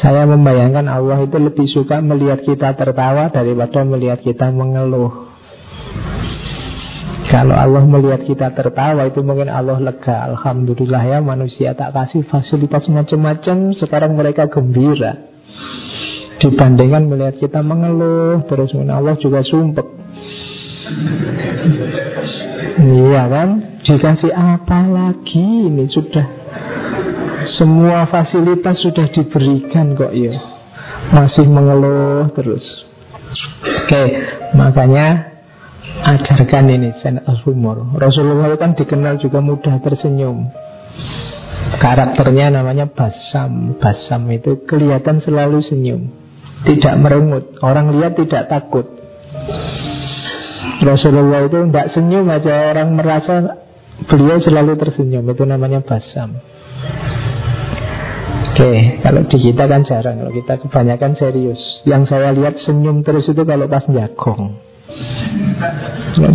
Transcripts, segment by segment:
Saya membayangkan Allah itu lebih suka melihat kita tertawa daripada melihat kita mengeluh. Kalau Allah melihat kita tertawa, itu mungkin Allah lega. Alhamdulillah ya, manusia tak kasih fasilitas macam-macam, sekarang mereka gembira. Dibandingkan melihat kita mengeluh terus, Allah juga sumpek. Iya kan? Dikasih apa lagi? Ini sudah semua fasilitas sudah diberikan kok ya, masih mengeluh terus. Oke, makanya ajarkan ini sense of humor. Rasulullah kan dikenal juga mudah tersenyum. Karakternya namanya Basam. Basam itu kelihatan selalu senyum, tidak merengut. Orang lihat tidak takut. Rasulullah itu tidak senyum aja orang merasa beliau selalu tersenyum. Itu namanya Basam. Oke, kalau di kita kan jarang. Kalau kita kebanyakan serius. Yang saya lihat senyum terus itu kalau pas jagong.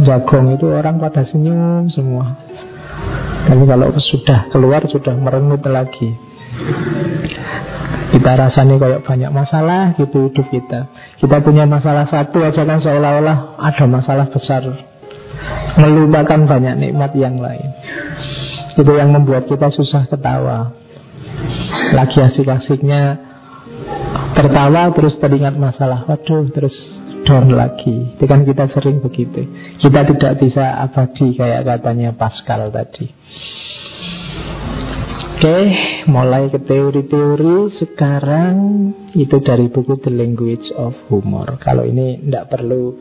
Jagong itu orang pada senyum semua. Tapi kalau sudah keluar sudah merengut lagi. Kita rasanya kayak banyak masalah gitu hidup kita. Kita punya masalah satu aja kan seolah-olah ada masalah besar, melupakan banyak nikmat yang lain. Itu yang membuat kita susah ketawa. Lagi asik-asiknya tertawa terus teringat masalah, waduh terus down lagi. Itu kan kita sering begitu. Kita tidak bisa abadi kayak katanya Pascal tadi. Oke, mulai ke teori-teori. Sekarang itu dari buku The Language of Humor. Kalau ini tidak perlu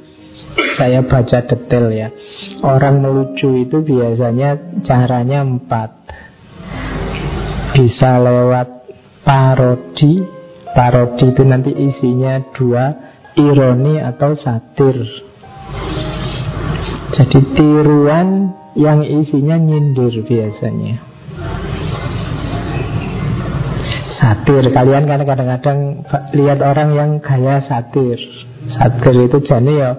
saya baca detail ya. Orang melucu itu biasanya caranya 4. Bisa lewat parodi. Parodi itu nanti isinya 2, ironi atau satir. Jadi tiruan yang isinya nyindir biasanya. Satir, kalian kan kadang-kadang lihat orang yang gaya satir. Satir itu jadi ya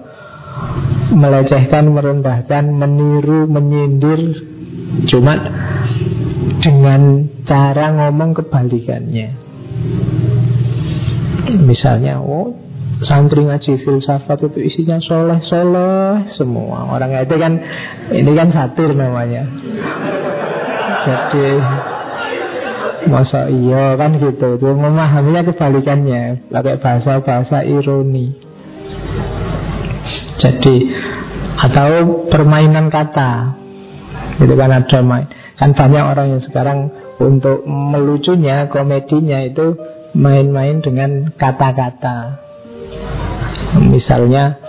melecehkan, merendahkan, meniru, menyindir, cuma dengan cara ngomong kebalikannya. Misalnya, santri ngaji filsafat itu isinya soleh-soleh semua. Orang itu kan, ini kan satir namanya. Jadi masa iya kan gitu. Itu memahaminya kebalikannya, pakai bahasa-bahasa ironi. Jadi atau permainan kata. Itu kan ada kan banyak orang yang sekarang untuk melucunya, komedinya itu main-main dengan kata-kata. Misalnya,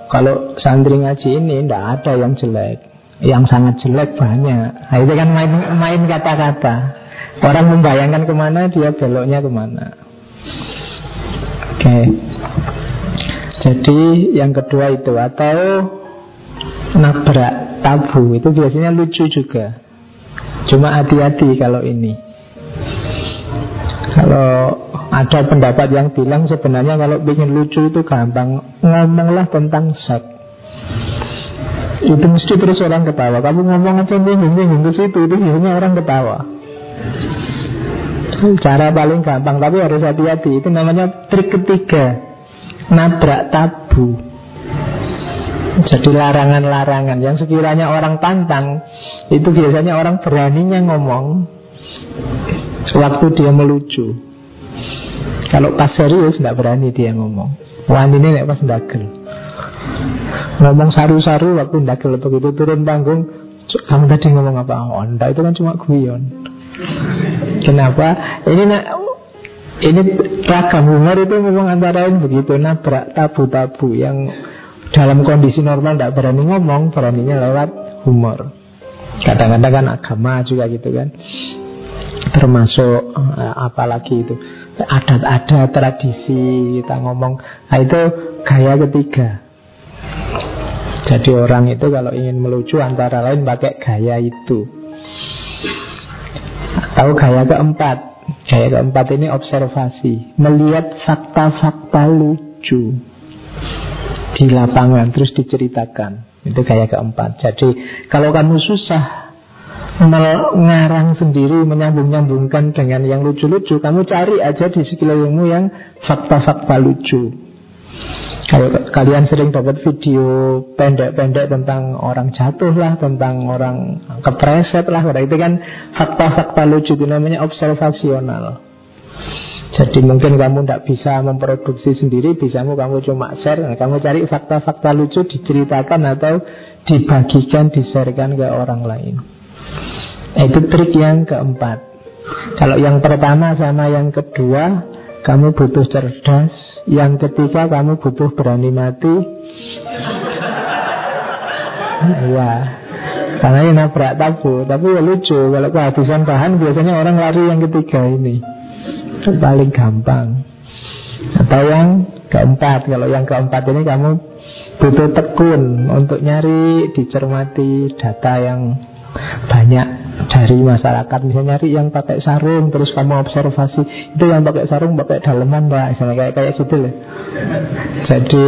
kalau santri ngaji ini tidak ada yang jelek, yang sangat jelek banyak. Nah, itu kan main kata-kata. Orang membayangkan kemana, dia beloknya kemana. Oke. Jadi yang kedua itu, atau nabrak tabu, itu biasanya lucu juga. Cuma hati-hati kalau ini. Kalau ada pendapat yang bilang sebenarnya kalau bikin lucu itu gampang, ngomonglah tentang seks. Itu mesti terus orang ketawa. Kamu ngomong aja bingung-bingung ke situ, itu biasanya orang ketawa. Cara paling gampang, tapi harus hati-hati. Itu namanya trik ketiga, nabrak tabu. Jadi larangan-larangan yang sekiranya orang pantang, itu biasanya orang beraninya ngomong waktu dia melucu. Kalau pas serius tidak berani dia ngomong. Wah ini nek pas ndagel, ngomong saru-saru waktu ndagel. Begitu turun panggung, kamu tadi ngomong apa? Oh enggak, itu kan cuma guyon. Kenapa? Ini ragam humor itu memang antara lain begitu, nabrak tabu-tabu yang dalam kondisi normal tidak berani ngomong, beraninya lewat humor. Kadang-kadang kan agama juga gitu kan, termasuk apalagi itu adat-adat, tradisi kita ngomong. Nah itu gaya ketiga. Jadi orang itu kalau ingin melucu antara lain pakai gaya itu. Atau gaya keempat. Gaya keempat ini observasi, melihat fakta-fakta lucu di lapangan terus diceritakan. Itu gaya keempat. Jadi kalau kamu susah mengarang sendiri, menyambung-nyambungkan dengan yang lucu-lucu, kamu cari aja di sekelilingmu yang fakta-fakta lucu. Kalau kalian sering dapat video pendek-pendek tentang orang jatuh lah, tentang orang kepreset lah, itu kan fakta-fakta lucu, itu namanya observasional. Jadi mungkin kamu tidak bisa memproduksi sendiri, bisamu kamu cuma share. Nah, kamu cari fakta-fakta lucu, diceritakan atau dibagikan, di-sharekan ke orang lain. Nah, itu trik yang keempat. Kalau yang pertama sama yang kedua, kamu butuh cerdas. Yang ketiga, kamu butuh berani mati. Ya, karena ini nabrak tabu. Tapi ya lucu, kalau kehabisan bahan biasanya orang lari yang ketiga ini. Itu paling gampang. Atau yang keempat. Kalau yang keempat ini kamu butuh tekun untuk nyari, dicermati data yang banyak dari masyarakat. Misalnya nyari yang pakai sarung, terus kamu observasi, itu yang pakai sarung pakai daleman Pak, misalnya kayak gitu loh. Jadi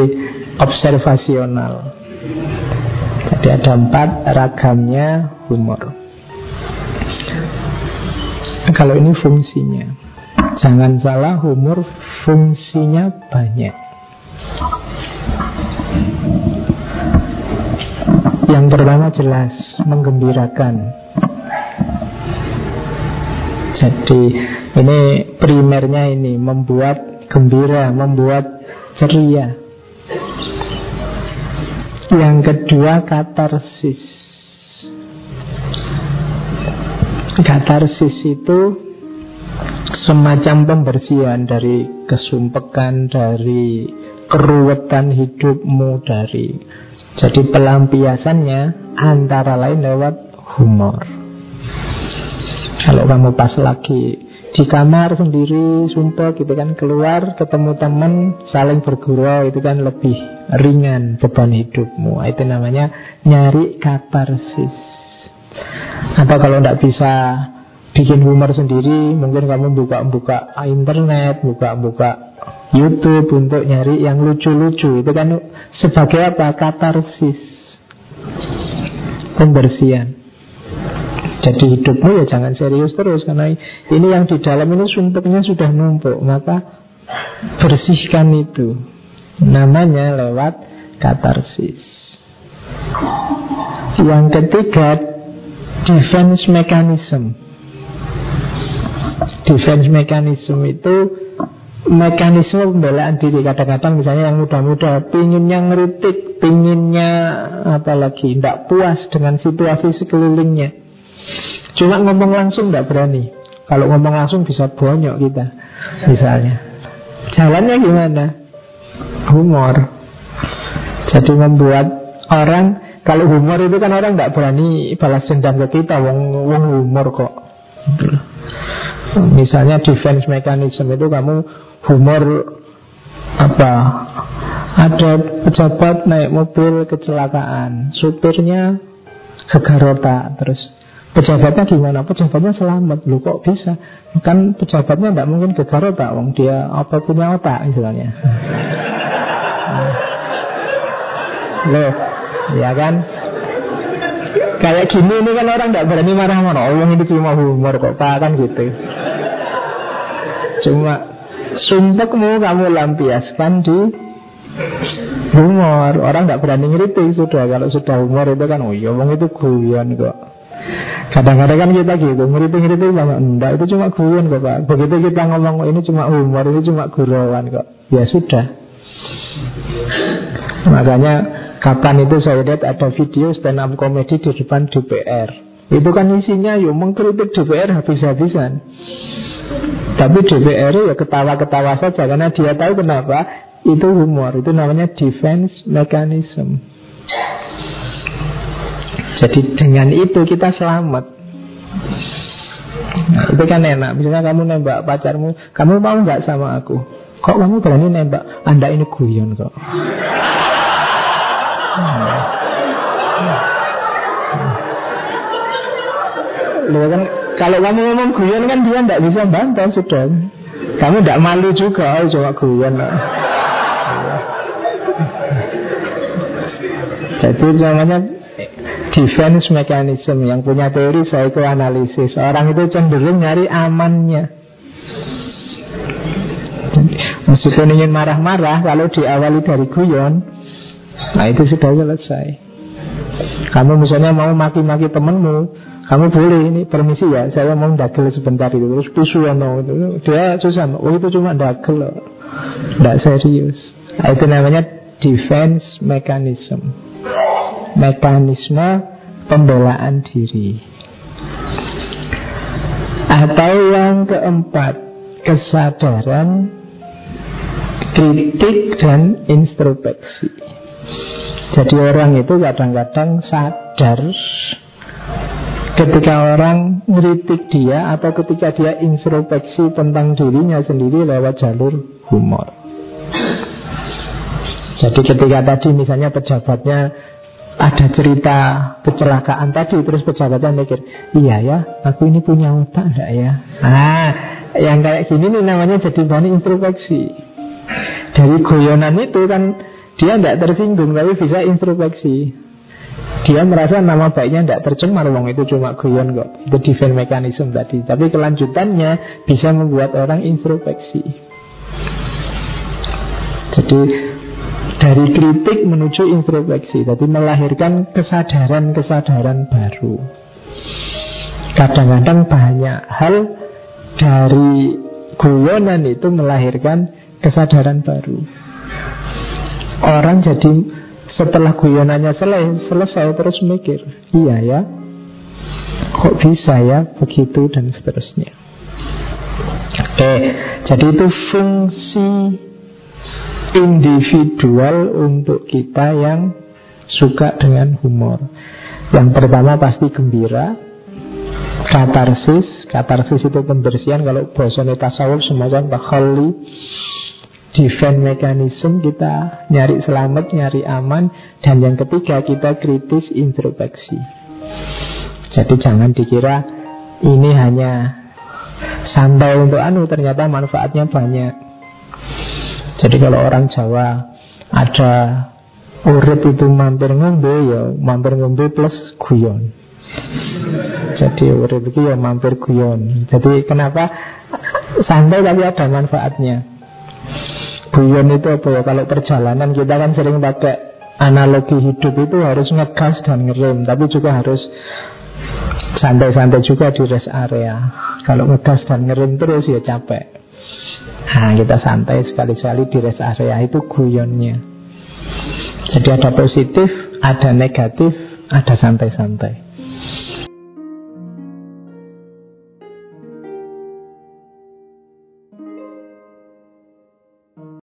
observasional. Jadi ada 4 ragamnya humor. Kalau ini fungsinya, jangan salah, humor fungsinya banyak. Yang pertama jelas, menggembirakan. Jadi ini primernya ini, membuat gembira, membuat ceria. Yang kedua katarsis. Katarsis itu semacam pembersihan dari kesumpekan, dari keruwetan hidupmu, jadi pelampiasannya antara lain lewat humor. Kalau kamu pas lagi di kamar sendiri sumpah gitu kan, keluar ketemu teman saling bergurau, itu kan lebih ringan beban hidupmu. Itu namanya nyari katarsis. Atau kalau tidak bisa bikin humor sendiri, mungkin kamu buka-buka internet, buka-buka YouTube untuk nyari yang lucu-lucu. Itu kan sebagai apa? Katarsis, pembersihan. Jadi hidupmu ya jangan serius terus, karena ini yang di dalam ini sumpeknya sudah numpuk. Maka bersihkan itu, namanya lewat katarsis. Yang ketiga, defense mechanism. Defense mechanism itu mekanisme pembelaan diri. Kadang-kadang misalnya yang muda-muda pinginnya ngeritik, pinginnya apalagi tidak puas dengan situasi sekelilingnya, cuma ngomong langsung tidak berani. Kalau ngomong langsung bisa bonyok kita. Misalnya jalannya gimana? Humor. Jadi membuat orang, kalau humor itu kan orang tidak berani balas dendam ke kita, wong humor kok. Misalnya defense mechanism itu kamu humor apa? Ada pejabat naik mobil kecelakaan, supirnya kegarota, terus pejabatnya gimana? Pejabatnya selamat. Loh kok bisa? Kan pejabatnya tidak mungkin kegarota, wong dia apa punya otak misalnya. Loh, ya kan? Kayak gini ini kan orang tidak berani marah-marah. Oh, ini cuma humor kok Pak, kan gitu. Cuma sumpekmu kamu lampiaskan di humor. Orang tidak berani ngeritik sudah. Kalau sudah humor itu kan, oh iya, wong itu guyon kok. Kadang-kadang kan kita gitu, ngeritik-ngeritik banget. Enggak, itu cuma guyon kok Pak. Begitu kita ngomong, ini cuma humor, ini cuma gurauan kok. Ya sudah. Makanya kapan itu saya lihat ada video stand up comedy di depan DPR. Itu kan isinya yuk mengkritik DPR habis-habisan. Tapi DPR ya ketawa-ketawa saja, karena dia tahu kenapa. Itu humor, itu namanya defense mechanism. Jadi dengan itu kita selamat. Nah, itu kan enak. Misalnya kamu nembak pacarmu, kamu mau gak sama aku? Kok kamu berani nembak? Anda ini guyon kok. Loh kan, kalau kamu ngomong guyon kan dia tidak bisa bantah sudah. Kamu tidak malu juga, cuma guyon. Jadi namanya defense mechanism. Yang punya teori psikoanalisis, orang itu cenderung nyari amannya. Meskipun ingin marah-marah, kalau diawali dari guyon, nah itu sudah selesai. Kamu misalnya mau maki-maki temenmu, kamu boleh, ini permisi ya, saya mau dagel sebentar itu. Terus pisuano itu, dia susah, oh itu cuma dagel loh, tidak serius. Nah, itu namanya defense mechanism, mekanisme pembelaan diri. Atau yang keempat, kesadaran kritik dan introspeksi. Jadi orang itu kadang-kadang sadar ketika orang ngeritik dia, atau ketika dia introspeksi tentang dirinya sendiri lewat jalur humor. Jadi ketika tadi misalnya pejabatnya ada cerita kecelakaan tadi, terus pejabatnya mikir, iya ya, aku ini punya otak enggak ya? Nah, yang kayak gini nih namanya jadi bahan introspeksi. Dari guyonan itu kan dia tidak tersinggung, tapi bisa introspeksi. Dia merasa nama baiknya tidak tercemar, wong itu cuma guyon kok. Itu defense mechanism tadi. Tapi kelanjutannya bisa membuat orang introspeksi. Jadi dari kritik menuju introspeksi, jadi melahirkan kesadaran-kesadaran baru. Kadang-kadang banyak hal dari guyonan itu melahirkan kesadaran baru. Orang jadi setelah guyonannya selesai terus mikir, iya ya, kok bisa ya begitu, dan seterusnya. Oke, jadi itu fungsi individual untuk kita yang suka dengan humor. Yang pertama pasti gembira, katarsis. Katarsis itu pembersihan. Kalau bahasanya tasawuf semacam tahalli, defense mechanism, kita nyari selamat, nyari aman. Dan yang ketiga kita kritis, introspeksi. Jadi jangan dikira ini hanya santai untuk ternyata manfaatnya banyak. Jadi kalau orang Jawa ada urip itu mampir ngombe, ya mampir ngombe plus guyon. Jadi urip itu ya mampir guyon. Jadi kenapa santai tapi ada manfaatnya. Guyon itu apa ya? Kalau perjalanan kita kan sering pakai analogi hidup, itu harus ngegas dan ngerem, tapi juga harus santai-santai juga di rest area. Kalau ngegas dan ngerem terus ya capek. Nah, kita santai sekali-sekali di rest area, itu guyonnya. Jadi ada positif, ada negatif, ada santai-santai.